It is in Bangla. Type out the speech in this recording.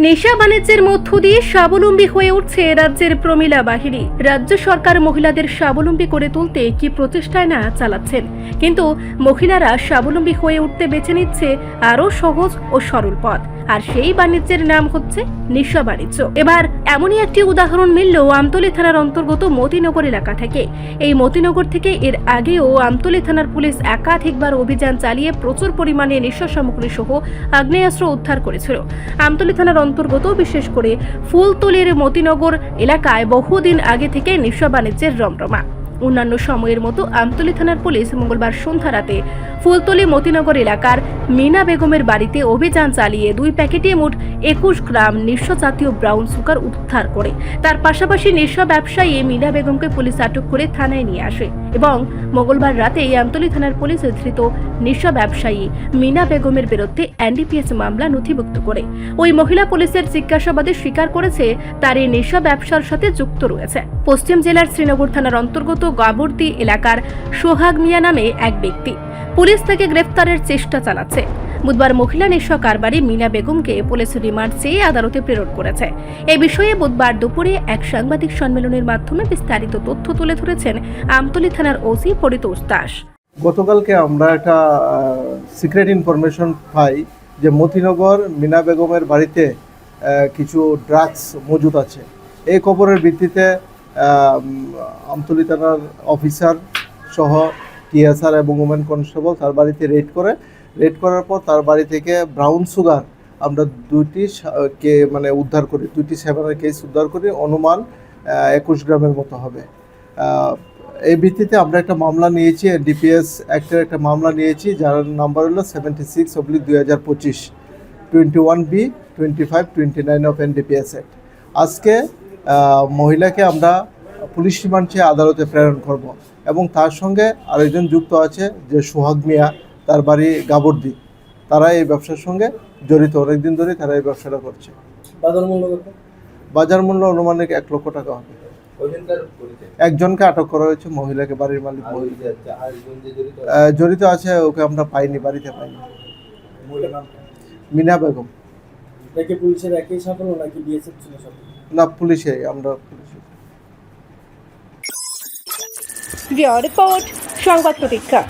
নেশা বাণিজ্যের মধ্য দিয়ে স্বাবলম্বী হয়ে উঠছে রাজ্যের প্রমিলা বাহিনী। রাজ্য সরকার মহিলাদের স্বাবলম্বী করে তুলতে কি প্রচেষ্টায় না চালাচ্ছেন, কিন্তু মহিলারা স্বাবলম্বী হয়ে উঠতে বেছে নিচ্ছে আরো সহজ ও সরল পথ, আর সেই বাণিজ্যের নাম হচ্ছে নেশা বাণিজ্য। এবার এমনই একটি উদাহরণ মিলল আমতলী থানার অন্তর্গত মতিনগর এলাকা থেকে। এই মতিনগর থেকে এর আগেও আমতলী থানার পুলিশ একাধিকবার অভিযান চালিয়ে প্রচুর পরিমাণে নেশা সামগ্রী সহ আগ্নেয়াস্ত্র উদ্ধার করেছিল। আমতলী থানার অন্তর্গত বিশেষ করে ফুলতলির মতিনগর এলাকায় বহুদিন আগে থেকে নেশা বাণিজ্যের রমরমা। অন্যান্য সময়ের মতো আমতলী থানার পুলিশ মঙ্গলবার সন্ধ্যা রাতে ফুলতলি মতিনগর এলাকার মিনা বেগমের বাড়িতে অভিযান চালিয়ে 2 প্যাকেটে মোট 21 গ্রাম নেশা জাতীয় ব্রাউন সুগার উদ্ধার করে। তার পাশাপাশি নেশা ব্যবসায়ী মিনা বেগমকে পুলিশ আটক করে থানায় নিয়ে আসে এবং মঙ্গলবার রাতে আমতলী থানার পুলিশ ধৃত নেশা ব্যবসায়ী মিনা বেগমের বিরুদ্ধে এনডিপিএস মামলা নথিভুক্ত করে। ওই মহিলা পুলিশের জিজ্ঞাসাবাদে স্বীকার করেছে তার এই নেশা ব্যবসার সাথে যুক্ত রয়েছে। পশ্চিম জেলার শ্রীনগর থানার অন্তর্গত গাবর্দি এলাকার সোহাগ মিয়া নামে এক ব্যক্তি। পুলিশ তাকে গ্রেফতারের চেষ্টা চালাচ্ছে। বুধবার মহিলা নেশা কারবারি মিনা বেগমকে পুলিশ রিমান্ড চেয়ে আদালতে প্রেরণ করেছে। এই বিষয়ে বুধবার দুপুরে এক সাংবাদিক সম্মেলনের মাধ্যমে বিস্তারিত তথ্য তুলে ধরেছেন আমতলী থানার ওসি পরিতোষ দাস। গতকালকে আমরা একটা সিক্রেট ইনফরমেশন পাই যে মতিনগর মিনা বেগমের বাড়িতে কিছু ড্রাগস মজুদ আছে। এই খবরের ভিত্তিতে আমতলী থানার অফিসার সহ টিএসআর এবং ওমেন কনস্টেবল তার বাড়িতে রেড করার পর তার বাড়ি থেকে ব্রাউন সুগার আমরা 2টি উদ্ধার করি, 2টি সেভেনের কেস উদ্ধার করি, অনুমান 21 গ্রামের মতো হবে। এই ভিত্তিতে আমরা একটা মামলা নিয়েছি, এনডিপিএস অ্যাক্টের একটা মামলা নিয়েছি, যার নাম্বার হলো 76/2025 21B 2529 অফ এনডিপিএস অ্যাক্ট। আজকে মহিলাকে আমরা পুলিশ রিমান্ড চেয়ে আদালতে প্রেরণ করব এবং তার সঙ্গে আরেকজন যুক্ত আছে যে সোহাগ মিয়া, তার বাড়ি গাবর্দি। তারা এই ব্যবসার সঙ্গে জড়িত, অনেকদিন ধরে তারা এই ব্যবসাটা করছে। বাজার মূল্য অনুমানিক 1 লক্ষ টাকা হবে। একজনকে আটক করা হয়েছে, মহিলাকে, বাড়ির মালিক জড়িত আছে, ওকে আমরা পাইনি, বাড়িতে পাইনি। মিনা বেগম পুলিশের একই সাফল্য নাকি বিএসএফ ছিল? না, পুলিশে, আমরা পুলিশে। রিপোর্ট সংবাদ প্রতীক্ষা।